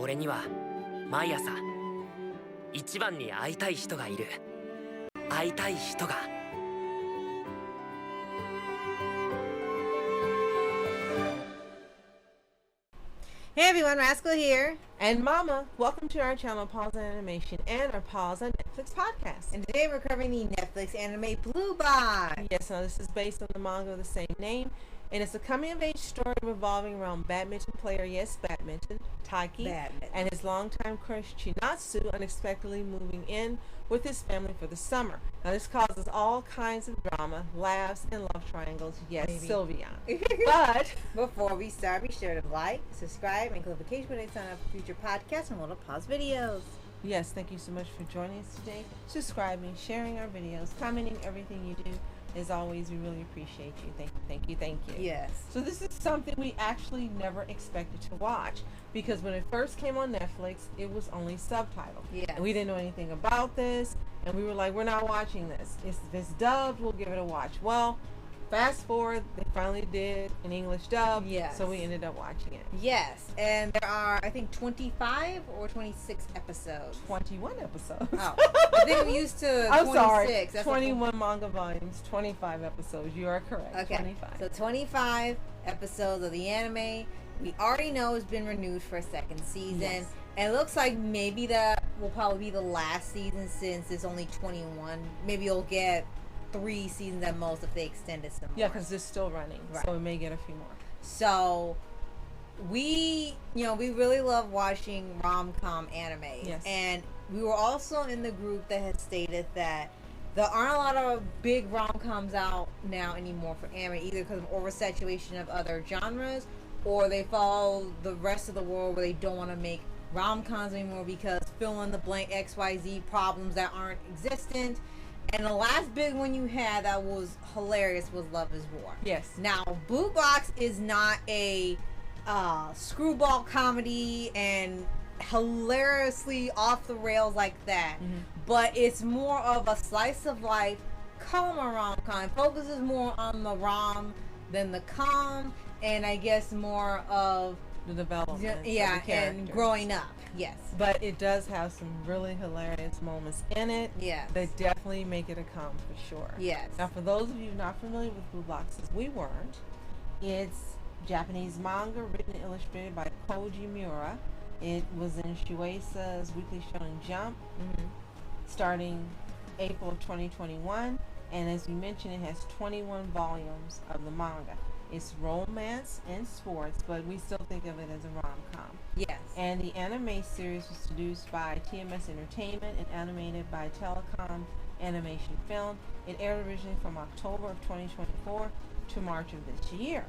俺には毎朝一番に会いたい人がいる。会いたい人が。Hey everyone, Rascal here. And Mama, welcome to our channel Paws On Animation and our Paws On Netflix podcast. And today we're covering the Netflix anime Blue Box. Yes, now this is based on the manga of the same name, and it's a coming-of-age story revolving around badminton player, badminton, Taiki, and his longtime crush Chinatsu unexpectedly moving in with his family for the summer. Now this causes all kinds of drama, laughs, and love triangles. Yes, Maybe. Sylvia. But before we start, be sure to like, subscribe, and click the notification button to sign up for future podcasts and little pause videos. Yes, thank you so much for joining us today, subscribing, sharing our videos, commenting everything you do. As always, we really appreciate you. Thank you. Yes. So this is something we actually never expected to watch, because when it first came on Netflix, it was only subtitled. Yes. And we didn't know anything about this, and we were like, we're not watching this. If it's dubbed, we'll give it a watch. Well, fast forward, they finally did an English dub. Yes. So we ended up watching it. Yes, and there are, I think, 25 or 26 episodes. 21 episodes. Oh, I think I'm used to 26. I'm sorry. That's 21 manga volumes, 25 episodes. You are correct. Okay. 25. So 25 episodes of the anime. We already know it's been renewed for a second season. Yes. And it looks like maybe that will probably be the last season, since it's only 21. Maybe you'll get 3 seasons at most if they extend it some more. Yeah, because it's still running, Right. so we may get a few more. So we really love watching rom-com anime. Yes. And we were also in the group that had stated that there aren't a lot of big rom-coms out now anymore for anime, either because of oversaturation of other genres, or they follow the rest of the world where they don't want to make rom-coms anymore because fill in the blank XYZ problems that aren't existent. And the last big one you had that was hilarious was Love is War. Yes. Now, Blue Box is not a screwball comedy and hilariously off the rails like that, but it's more of a slice of life, rom-com. It focuses more on the rom than the com, and I guess more of The development. yeah, of the and characters. growing up. Yes. But it does have some really hilarious moments in it. Yes. That definitely make it a com for sure. Yes. Now, for those of you not familiar with Blue Box, as we weren't, it's Japanese manga written and illustrated by Koji Miura. It was in Shueisa's Weekly Shonen Jump, starting April of 2021. And as we mentioned, it has 21 volumes of the manga. It's romance and sports, but we still think of it as a rom-com. Yes. And the anime series was produced by TMS Entertainment and animated by Telecom Animation Film. It aired originally from October of 2024 to March of this year.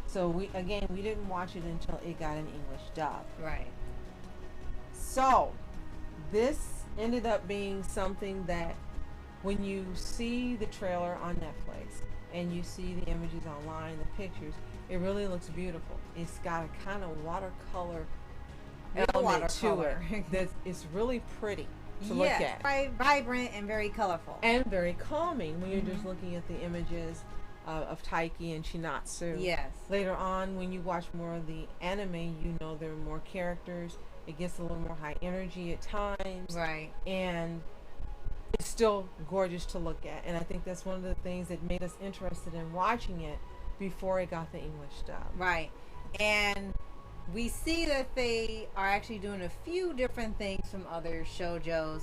So we didn't watch it until it got an English dub. Right. So this ended up being something that when you see the trailer on Netflix and you see the images online, the pictures, it really looks beautiful. It's got a kind of watercolor element to it it's really pretty to look at. Very vibrant and very colorful. And very calming when you're just looking at the images of Taiki and Chinatsu. Yes. Later on, when you watch more of the anime, you know there are more characters. It gets a little more high energy at times. Right. And it's still gorgeous to look at. And I think that's one of the things that made us interested in watching it before it got the English dub. Right. And we see that they are actually doing a few different things from other shoujos,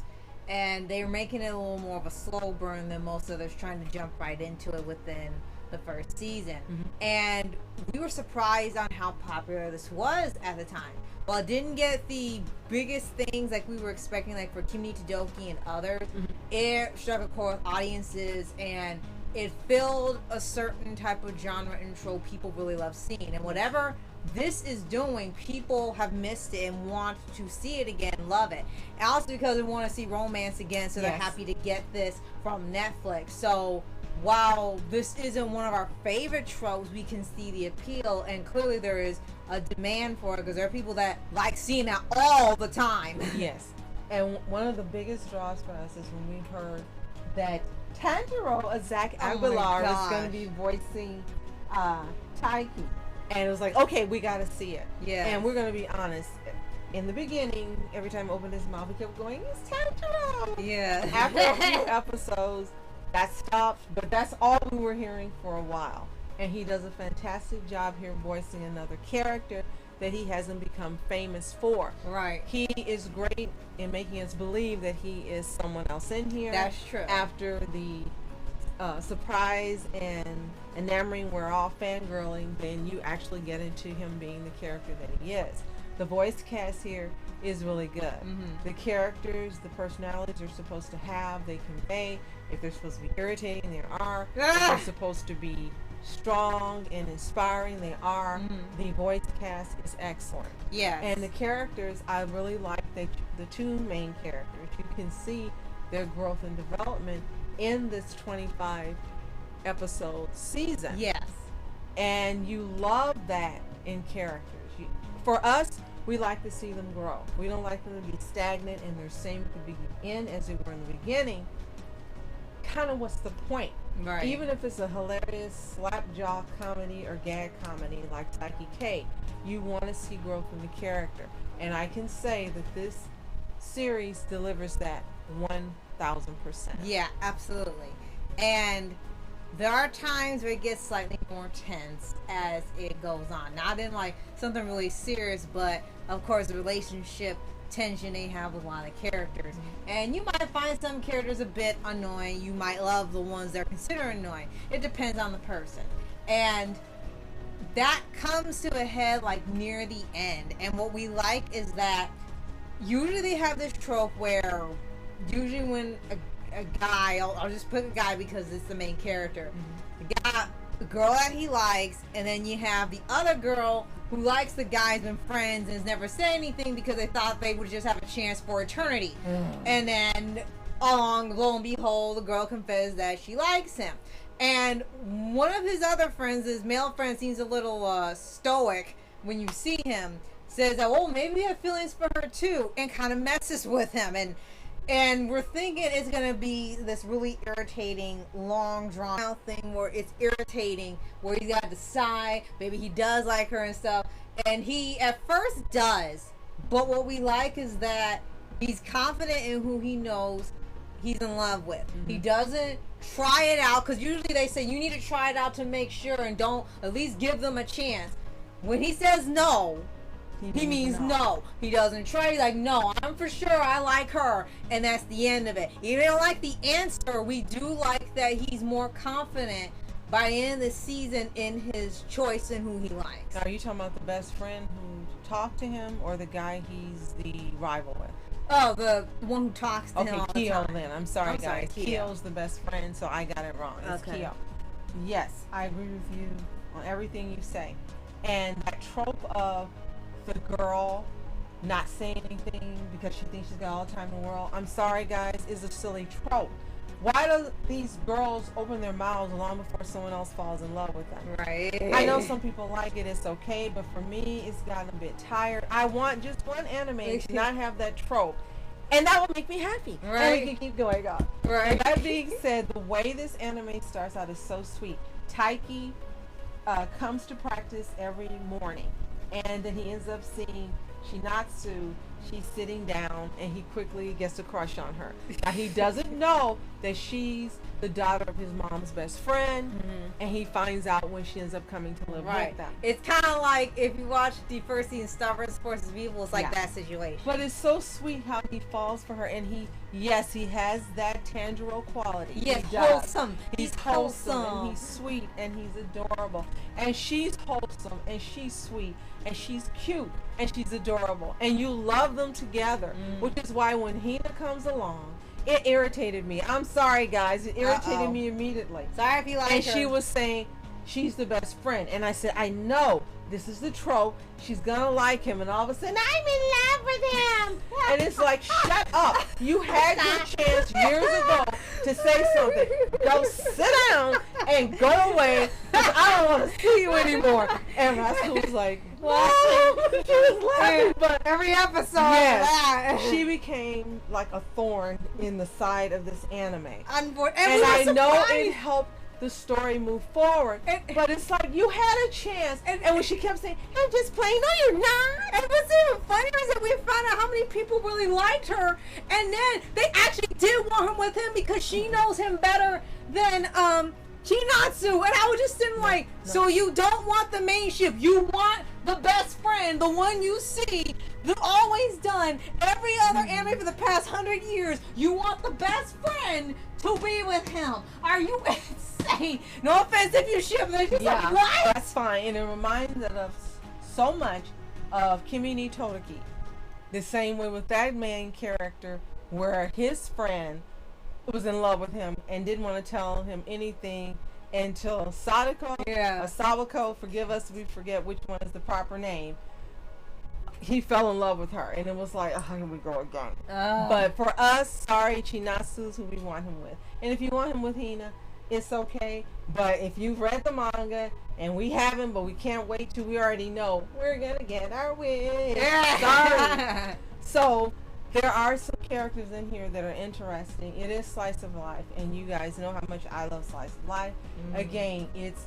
and they're making it a little more of a slow burn than most others, trying to jump right into it within the first season. And we were surprised on how popular this was at the time. While it didn't get the biggest things like we were expecting, like for Kimi Todoki and others, it struck a chord with audiences, and it filled a certain type of genre intro people really love seeing. And whatever this is doing, people have missed it and want to see it again, love it. And also because they want to see romance again, so they're happy to get this from Netflix. So while this isn't one of our favorite tropes, we can see the appeal, and clearly there is a demand for it because there are people that like seeing that all the time. Yes. And one of the biggest draws for us is when we heard that Tanjiro, Zach Aguilar, is going to be voicing Taiki. And it was like, okay, we got to see it. Yeah. And we're going to be honest, in the beginning, every time he opened his mouth, he kept going, "It's Tanjiro." Yeah. After a few episodes, that stopped, but that's all we were hearing for a while. And he does a fantastic job here voicing another character that he hasn't become famous for. Right. He is great in making us believe that he is someone else in here. That's true. After the surprise and enamoring, we're all fangirling, then you actually get into him being the character that he is. The voice cast here is really good. Mm-hmm. The characters, the personalities they're supposed to have, they convey. If they're supposed to be irritating, they are. If they're supposed to be strong and inspiring, they are. Mm-hmm. The voice cast is excellent. Yes. And the characters, I really like the two main characters. You can see their growth and development in this 25 episode season. Yes. And you love that in characters. For us, we like to see them grow. We don't like them to be stagnant and they're same at the beginning as they were in the beginning. Kind of what's the point? Right. Even if it's a hilarious slapjaw comedy or gag comedy like Taiki K, you want to see growth in the character. And I can say that this series delivers that 1,000%. Yeah, absolutely. And there are times where it gets slightly more tense as it goes on. Not in like something really serious, but of course the relationship tension they have with a lot of characters. Mm-hmm. And you might find some characters a bit annoying. You might love the ones that are considered annoying. It depends on the person. And that comes to a head like near the end. And what we like is that usually they have this trope where usually when a guy, I'll just put a guy because it's the main character. Mm-hmm. The girl that he likes, and then you have the other girl who likes the guy, has been friends, and has never said anything because they thought they would just have a chance for eternity. And then, lo and behold, the girl confesses that she likes him. And one of his other friends, his male friend, seems a little stoic when you see him. Says that, oh, maybe you have feelings for her too, and kind of messes with him. And we're thinking it's going to be this really irritating, long, drawn out thing where it's irritating, where he's got to decide, maybe he does like her and stuff. And he at first does. But what we like is that he's confident in who he knows he's in love with. Mm-hmm. He doesn't try it out, because usually they say you need to try it out to make sure and don't at least give them a chance. When he says no, he means no. He doesn't try. He's like, no, I'm for sure I like her, and that's the end of it. Even though I like the answer, we do like that he's more confident by the end of the season in his choice and who he likes. Now, are you talking about the best friend who talked to him, or the guy he's the rival with? Oh, the one who talks to him all the time. Keo then. I'm sorry, guys. Keo. Keo's the best friend, so I got it wrong. It's Okay. Keo. Yes, I agree with you on everything you say. And that trope of the girl not saying anything because she thinks she's got all the time in the world, I'm sorry, guys, is a silly trope. Why do these girls open their mouths long before someone else falls in love with them? Right. I know some people like it, it's okay, but for me, it's gotten a bit tired. I want just one anime to not have that trope, and that will make me happy. Right. And we can keep going on. Right. And that being said, the way this anime starts out is so sweet. Taiki comes to practice every morning, and then he ends up seeing Shinatsu. She's sitting down, and he quickly gets a crush on her. Now, he doesn't know that she's the daughter of his mom's best friend, and he finds out when she ends up coming to live with them. It's kind of like if you watch the first season Star Wars Forces of Evil, it's like that situation. But it's so sweet how he falls for her, and he has that Tanjiro quality. Yes, he does. wholesome. He's wholesome, and he's sweet, and he's adorable. And she's wholesome, and she's sweet, and she's cute, and she's adorable. And you love them together, which is why when Hina comes along, it irritated me. I'm sorry, guys. It irritated me immediately. Sorry if you like her. And she was saying she's the best friend. And I said, I know. This is the trope. She's going to like him. And all of a sudden, I'm in love with him. And it's like, shut up. You had your chance years ago to say something. Go sit down and go away, because I don't want to see you anymore. And Rascal was like, what? She was laughing. But every episode, she became like a thorn in the side of this anime. And I know it helped the story move forward, but it's like you had a chance, and when she kept saying, I'm just playing, no you're not. And what's even funnier is that we people really liked her, and then they actually did want him with him because she knows him better than Chinatsu. And I was just sitting like, so you don't want the main ship, you want the best friend, the one you see, the always done every other anime for the past 100 years. You want the best friend to be with him. Are you insane? No offense if you ship them. She's like, what? That's fine. And it reminds us so much of Kimi ni Todoki. The same way with that main character where his friend was in love with him and didn't want to tell him anything until Sadako or Sawako, forgive us if we forget which one is the proper name, he fell in love with her, and it was like, oh, here we go again. But for us, sorry, Chinatsu's who we want him with. And if you want him with Hina, it's okay. But if you've read the manga, and we haven't, but we can't wait till we already know, we're gonna get our wish. Sorry. So there are some characters in here that are interesting. It is slice of life, and you guys know how much I love slice of life. Again, it's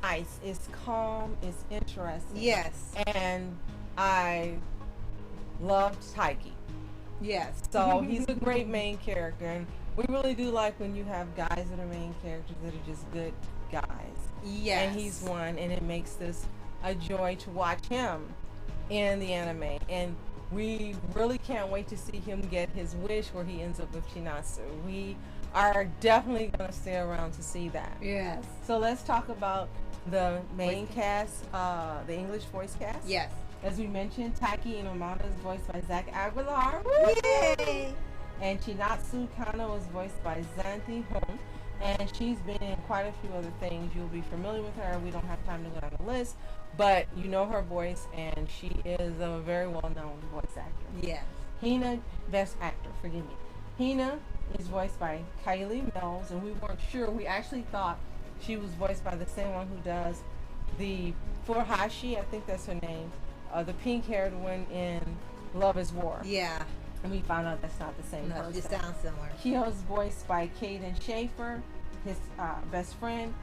nice, it's calm, it's interesting. Yes. And I loved Taiki. Yes. So he's a great main character, and we really do like when you have guys that are main characters that are just good guys. Yes. And he's one, and it makes this a joy to watch him in the anime. And we really can't wait to see him get his wish where he ends up with Chinatsu. We are definitely going to stay around to see that. Yes. So let's talk about the main cast, the English voice cast. Yes. As we mentioned, Taiki Inomata is voiced by Zach Aguilar. Yay! And Chinatsu Kano is voiced by Zanthi Hong. And she's been in quite a few other things. You'll be familiar with her. We don't have time to go down the list. But you know her voice, and she is a very well-known voice actor. Yes. Hina, best actor, forgive me. Hina is voiced by Kylie Mills, and we weren't sure. We actually thought she was voiced by the same one who does the Furuhashi, I think that's her name, the pink-haired one in Love is War. Yeah. And we found out that's not the same person. No, it just sounds similar. Kyo's voiced by Caden Schaefer, his best friend.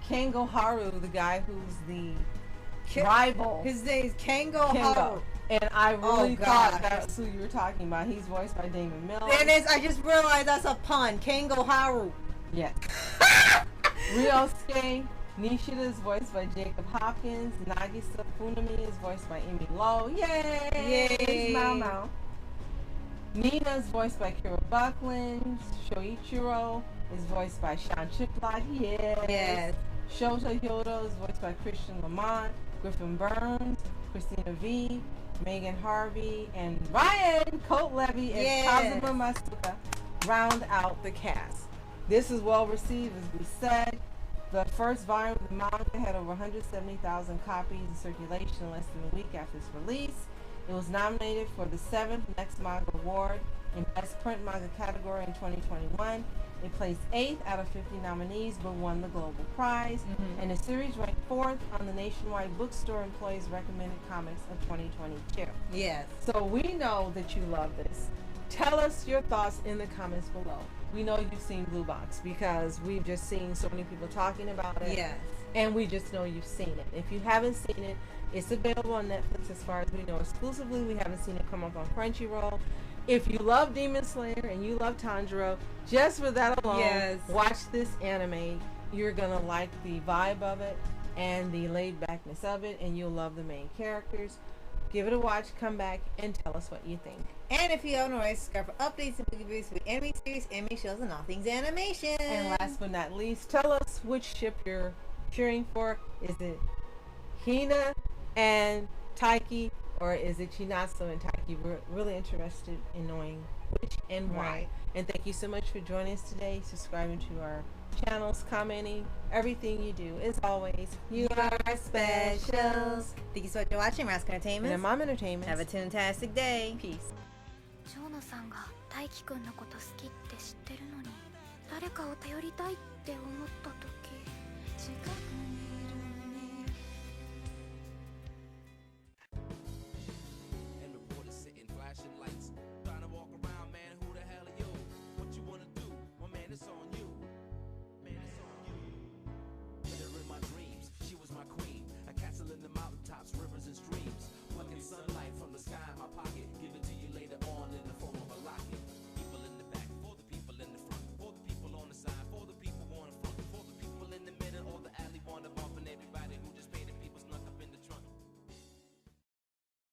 Kengo Haru, the guy who's the rival. His name is Kengo Haru. And I really thought that's who you were talking about. He's voiced by Damon Mills. And I just realized that's a pun. Kengo Haru. Yes. Ryosuke Nishida is voiced by Jacob Hopkins. Nagisa Funami is voiced by Emi Lowe. Yay! Yay! Mau Mau. Nina is voiced by Kira Buckland. Shoichiro is voiced by Sean Chiplott. Yes. Shota Hyodo is voiced by Christian Lamont. Griffin Burns, Christina V, Megan Harvey, and Ryan Colt Levy as Kazuma Masuka round out the cast. This is well received, as we said. The first volume of the manga had over 170,000 copies in circulation less than a week after its release. It was nominated for the 7th Next Manga Award in Best Print Manga category in 2021. It placed 8th out of 50 nominees, but won the Global Prize. And the series ranked 4th on the Nationwide Bookstore Employees Recommended Comics of 2022. Yes. So we know that you love this. Tell us your thoughts in the comments below. We know you've seen Blue Box because we've just seen so many people talking about it. Yes. And we just know you've seen it. If you haven't seen it, it's available on Netflix as far as we know exclusively. We haven't seen it come up on Crunchyroll. If you love Demon Slayer and you love Tanjiro, just for that alone, watch this anime. You're going to like the vibe of it and the laid-backness of it, and you'll love the main characters. Give it a watch, come back, and tell us what you think. And if you haven't already, subscribe for updates and movie reviews for anime series, anime shows, and all things animation. And last but not least, tell us which ship you're cheering for. Is it Hina and Taiki, or is it Chinatsu and Taiki? We're really interested in knowing which and why. Right. And thank you so much for joining us today, subscribing to our channels, commenting, everything you do. As always, you are special. Thank you so much for watching Rascal Entertainment. And Mom Entertainment. Have a fantastic day. Peace. 長野さんが大輝くんのこと好きって知ってるのに誰かを頼りたいって思った時近くに